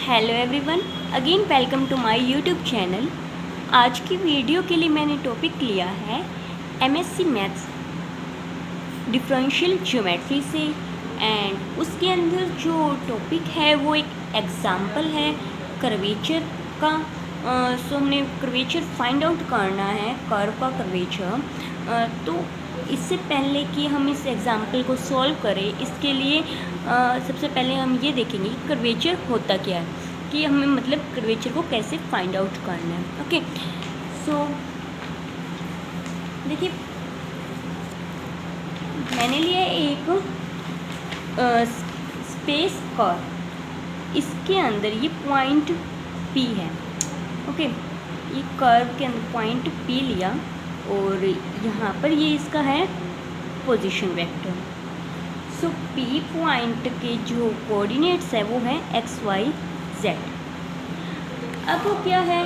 Hello everyone, again welcome to my YouTube channel. आज की video के लिए मैंने टॉपिक लिया है एमएससी मैथ्स डिफरेंशियल ज्योमेट्री से, एंड उसके अंदर जो टॉपिक है वो एक एग्जांपल है कर्वेचर का। सो हमने कर्वेचर फाइंड आउट करना है, कर्व का कर्वेचर। तो इससे पहले कि हम इस एग्जांपल को सॉल्व करें, इसके लिए सबसे पहले हम ये देखेंगे कि कर्वेचर होता क्या है, कि हमें मतलब कर्वेचर को कैसे फाइंड आउट करना है। ओके, सो देखिए मैंने लिया एक स्पेस कर्व, इसके अंदर ये पॉइंट P है। ओके, ये कर्व के अंदर पॉइंट P लिया और यहाँ पर ये इसका है पोजीशन वेक्टर। सो P पॉइंट के जो कोऑर्डिनेट्स है वो है x, y, z। अब वो क्या है,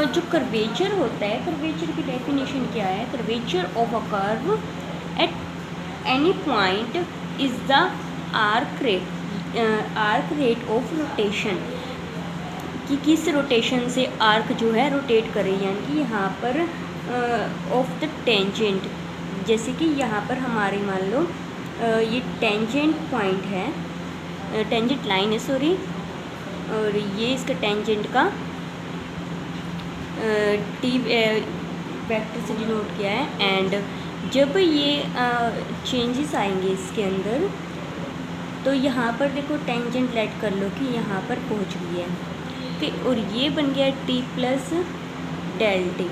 जो कर्वेचर होता है, कर्वेचर की डेफिनेशन क्या है? Curvature of a curve at any point is the arc rate of rotation, कि किस रोटेशन से आर्क जो है रोटेट करे, यानी कि यहाँ पर ऑफ द टेंजेंट। जैसे कि यहाँ पर हमारे मान लो ये टेंजेंट पॉइंट है, टेंजेंट लाइन है सॉरी, और ये इसका टेंजेंट का टी वेक्टर से डिनोट किया है। एंड जब ये चेंजेस आएंगे इसके अंदर, तो यहाँ पर देखो टेंजेंट लेट कर लो कि यहाँ पर पहुँच गई है, ओके, और ये बन गया t प्लस डेल टी।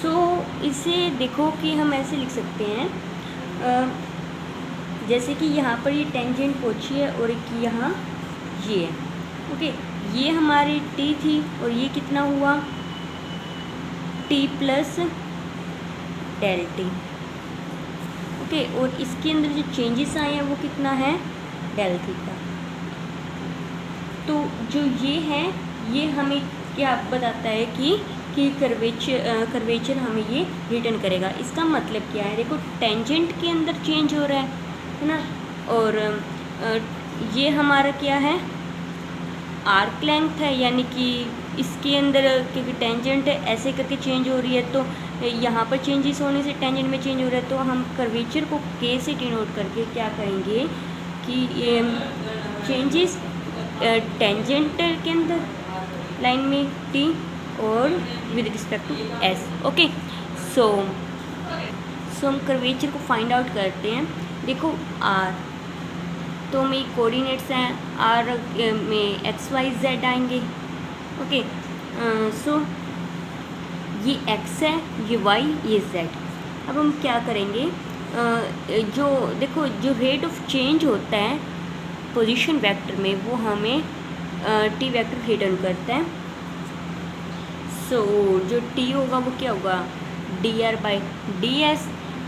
सो इसे देखो कि हम ऐसे लिख सकते हैं, जैसे कि यहाँ पर ये टेंजेंट पहुँची है और एक यहाँ ये है। ओके, ये हमारी t थी और ये कितना हुआ t प्लस डेल टी। ओके, और इसके अंदर जो चेंजेस आए हैं वो कितना है डेल थीटा। तो जो ये है ये हमें क्या बताता है कि कर्वेचर हमें ये रिटर्न करेगा। इसका मतलब क्या है, देखो टेंजेंट के अंदर चेंज हो रहा है ना, और ये हमारा क्या है आर्क लेंथ है, यानी कि इसके अंदर क्योंकि टेंजेंट ऐसे करके चेंज हो रही है, तो यहाँ पर चेंजेस होने से टेंजेंट में चेंज हो रहा है, तो हम कर्वेचर को K से डिनोट करके क्या कहेंगे कि ये चेंजेस टेंजेंट के अंदर लाइन में T और with respect to S। Okay, so हम कर्वेचर को फाइंड आउट करते हैं। देखो R तो में कोऑर्डिनेट्स हैं, R में x, y, z आएंगे। ओके, सो ये x है, ये y, ये z। अब हम क्या करेंगे, जो देखो जो रेट ऑफ चेंज होता है पोजीशन वेक्टर में वो हमें t वेक्टर रिटर्न करता है। सो जो t होगा वो क्या होगा dr/ds।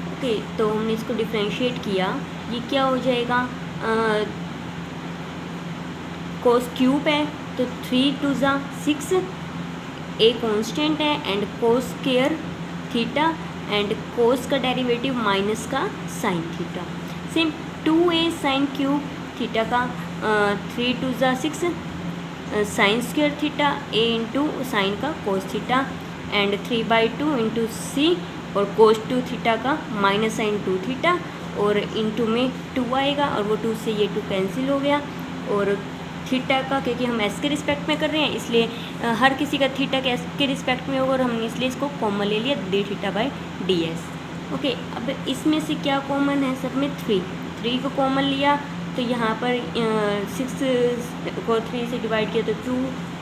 ओके, तो हमने इसको डिफ्रेंशिएट किया, ये क्या हो जाएगा कोस क्यूब है, तो 3 2 6, ए कांस्टेंट है, and cos square theta, and cos का डेरिवेटिव माइनस का sine theta. Same 2a sine cube theta का 3 2 6 sign square theta, a into sine का कोस थीटा, एंड 3/2 इंटू सी, और कोस 2 थीटा का माइनस साइन 2 थीटा, और into में 2 आएगा, और वो 2 से ये 2 कैंसिल हो गया, और थीटा का क्योंकि हम एस के रिस्पेक्ट में कर रहे हैं इसलिए हर किसी का थीटा के एस के रिस्पेक्ट में होगा, और हमने इसलिए इसको कॉमन ले लिया d θ/ds। ओके, अब इसमें से क्या कॉमन है, सब में 3 को कॉमन लिया, तो यहाँ पर 6 को 3 से डिवाइड किया तो 2,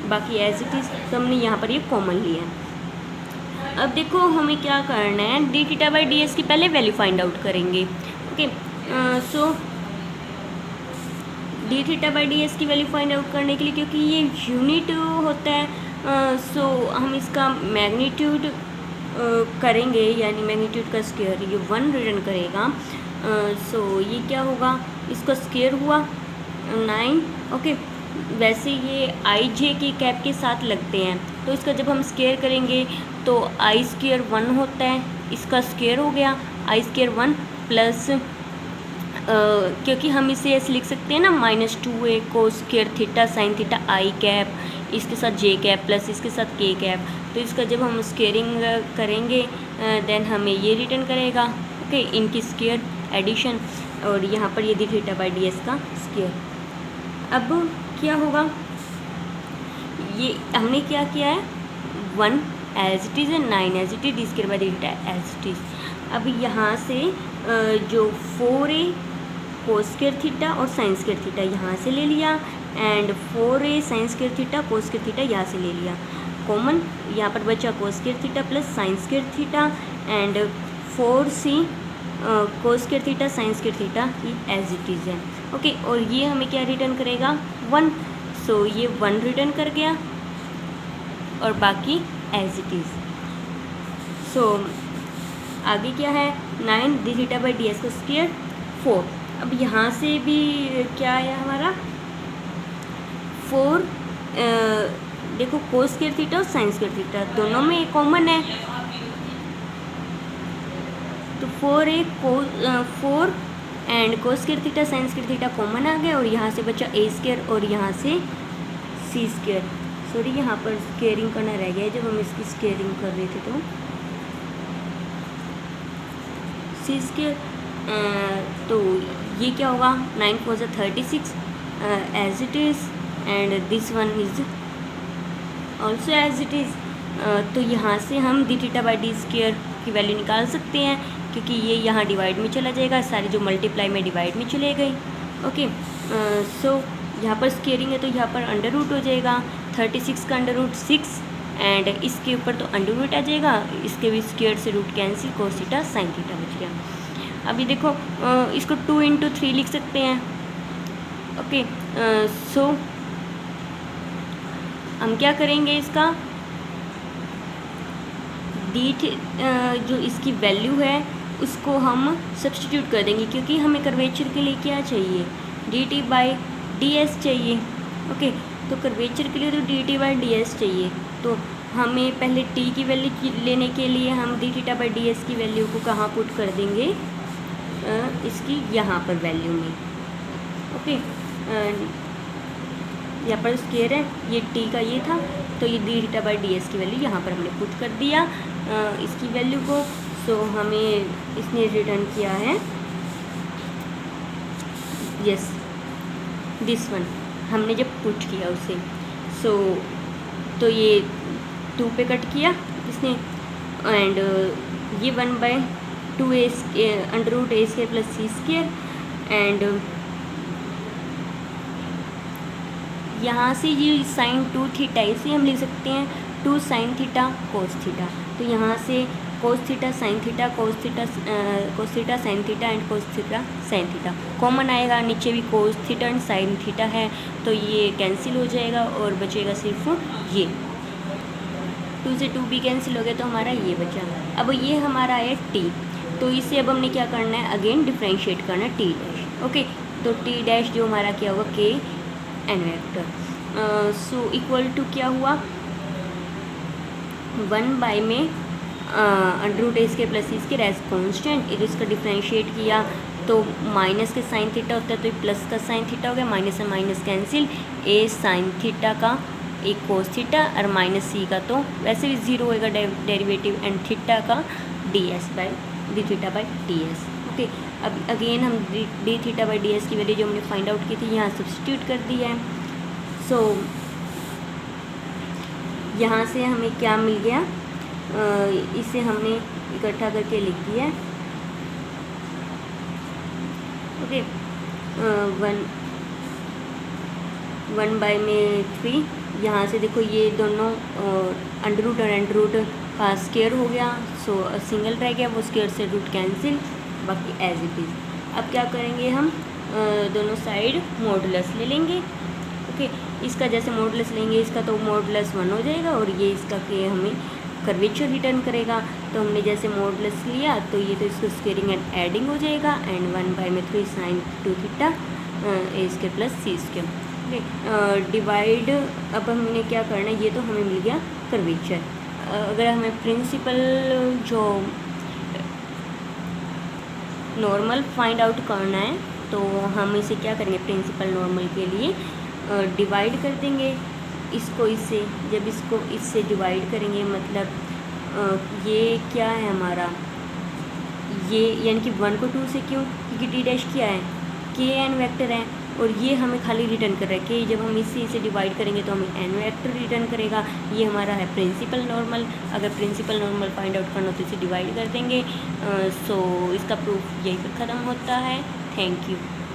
बाकी एज इट इज़, तो हमने यहाँ पर ये कॉमन लिया है। अब देखो हमें क्या करना है, d θ/ds की पहले वैल्यू फाइंड आउट करेंगे। ओके, सो d θ/ds की वैल्यू फाइंड आउट करने के लिए, क्योंकि ये यूनिट होता है, सो हम इसका मैग्नीट्यूड करेंगे, यानी मैग्नीट्यूड का स्क्वायर, ये 1 रिटर्न करेगा। सो ये क्या होगा, इसका स्क्वायर हुआ 9। ओके, वैसे ये आई जे के कैप के साथ लगते हैं, तो इसका जब हम स्क्वायर करेंगे तो आई स्क्वायर 1 होता है, इसका स्क्वायर हो गया आई स्क्वायर 1 प्लस क्योंकि हम इसे ऐसे लिख सकते हैं ना, -2a cos square theta sine theta I cap, इसके साथ जे कैप प्लस इसके साथ के कैप। तो इसका जब हम स्क्वेयरिंग करेंगे देन हमें ये रिटर्न करेगा, ओके, इनकी स्क्वायर एडिशन, और यहाँ पर ये D theta by D S का स्क्वायर। अब क्या होगा, ये हमने क्या किया है, 1 एज इट इज़ है, 9 as it is, d square by d theta as it is. अब यहाँ से जो 4a कोस स्क्वायर थीटा और साइन स्क्वायर थीटा यहाँ से ले लिया, and 4a sine square theta cos square theta यहाँ से ले लिया, कॉमन यहाँ पर बचा cos square theta plus sine square theta, and 4c cos square theta sine square theta ही एज इट इज़ है, ओके। और ये हमें क्या रिटर्न करेगा, 1, सो ये 1 रिटर्न कर गया और बाकी एज इट इज़। सो आगे क्या है, 9 D theta by D S का स्क्वायर 4। अब यहाँ से भी क्या आया हमारा 4, देखो कोस स्क्वायर थीटा और साइन स्क्वायर थीटा दोनों में कॉमन है, तो 4 and cos square theta sine square theta common आ गया, और यहाँ से बचा ए स्क्वायर और यहाँ से सी स्क्वायर। सॉरी, यहाँ पर स्क्वेयरिंग करना रह गया जब हम इसकी स्क्वेयरिंग कर रहे थे, तो सी स्क्वायर, तो ये क्या होगा, 9 4 जा 36 as it is, and this one is also as it is. तो यहाँ से हम d theta by d square की वैल्यू निकाल सकते हैं, क्योंकि ये यहाँ डिवाइड में चला जाएगा, सारी जो मल्टीप्लाई में डिवाइड में चले गई, ओके। सो यहाँ पर स्क्वेयरिंग है तो यहाँ पर अंडर रूट हो जाएगा, 36 का अंडर रूट 6, एंड इसके ऊपर तो अंडर रूट आ जाएगा, इसके भी स्क्वायर से root cancel, cos theta sine theta बच गया। अभी देखो इसको 2 × 3 लिख सकते हैं, ओके। सो हम क्या करेंगे, इसका डी जो इसकी वैल्यू है उसको हम सब्स्टिट्यूट कर देंगे, क्योंकि हमें कर्वेचर के लिए क्या चाहिए, D T by D S चाहिए, ओके। तो कर्वेचर के लिए तो D T by D S चाहिए, तो हमें पहले टी की वैल्यू लेने के लिए हम d theta by D S की वैल्यू को कहाँ पुट कर देंगे, इसकी यहाँ पर वैल्यू में, ओके। यहाँ पर स्क्वायर है, ये टी का ये था, तो ये D theta by D S की वैल्यू यहाँ पर हमने पुट कर दिया इसकी वैल्यू को। सो हमें इसने रिटर्न किया है यस दिस वन, हमने जब पुट किया उसे, सो तो ये 2 पे कट किया इसने, एंड ये 1/2a under root a square plus c square, and यहाँ से ये साइन 2 थीटा इसे हम लिख सकते हैं 2 साइन थीटा कोस थीटा। तो यहाँ से कोस theta sine theta cos theta sine theta and cos theta sine theta common आएगा, नीचे भी cos theta and sine theta है, तो ये कैंसिल हो जाएगा और बचेगा सिर्फ ये 2 से 2 भी कैंसिल हो गया, तो हमारा ये बचा। अब ये हमारा है टी, तो इसे अब हमने क्या करना है, अगेन डिफ्रेंशिएट करना है टी डैश, ओके। तो टी डैश जो हमारा क्या होगा, k n vector, so equal to क्या हुआ 1 में under root a square plus c square as constant, इसका डिफ्रेंशिएट किया तो माइनस के साइन थीटा होता है, तो ये प्लस का साइन थीटा हो गया, माइनस से माइनस कैंसिल, ए साइन थीटा का एक कोस थीटा और माइनस सी का तो वैसे भी 0 होएगा डेरिवेटिव, एंड थीटा का D S by d theta by D S, okay. अब अगेन हम d theta by D S की वैल्यू जो हमने फाइंड आउट की थी यहाँ सब्स्टिट्यूट कर दी है। सो यहाँ से हमें क्या मिल गया, इसे हमने इकट्ठा करके लिख दिया है, ओके। 1/3, यहाँ से देखो ये दोनों अंडर रूट और अंडर रूट का स्क्वायर हो गया, सो सिंगल रह गया, वो स्क्वायर से रूट कैंसिल, बाकी एज इट इज़। अब क्या करेंगे हम, दोनों साइड मॉडुलस ले लेंगे, ओके। इसका जैसे मॉडुलस लेंगे इसका तो मॉडुलस 1 हो जाएगा, और ये इसका के हमें कर्वेचर रिटर्न करेगा, तो हमने जैसे मॉडुलस लिया तो ये तो इसको स्क्वेयरिंग एंड एडिंग हो जाएगा, एंड 1/3 साइन 2 थीटा a square plus c square, okay. Divide, अब हमने क्या करना है, ये तो हमें मिल गया कर्वेचर। अगर हमें प्रिंसिपल जो नॉर्मल फाइंड आउट करना है तो हम इसे क्या करेंगे, प्रिंसिपल नॉर्मल के लिए डिवाइड कर देंगे इसको इससे। जब इसको इससे डिवाइड करेंगे मतलब ये क्या है हमारा, ये यानी कि 1 को 2 से, क्यों, क्योंकि टी डैश क्या है, के एन वेक्टर है, और ये हमें खाली रिटर्न कर रहा है कि जब हम इसे डिवाइड करेंगे तो हमें एन वेक्टर रिटर्न करेगा। ये हमारा है प्रिंसिपल नॉर्मल। अगर प्रिंसिपल नॉर्मल फाइंड आउट करना तो इसे डिवाइड कर देंगे। सो इसका प्रूफ यही पर ख़त्म होता है। Thank you.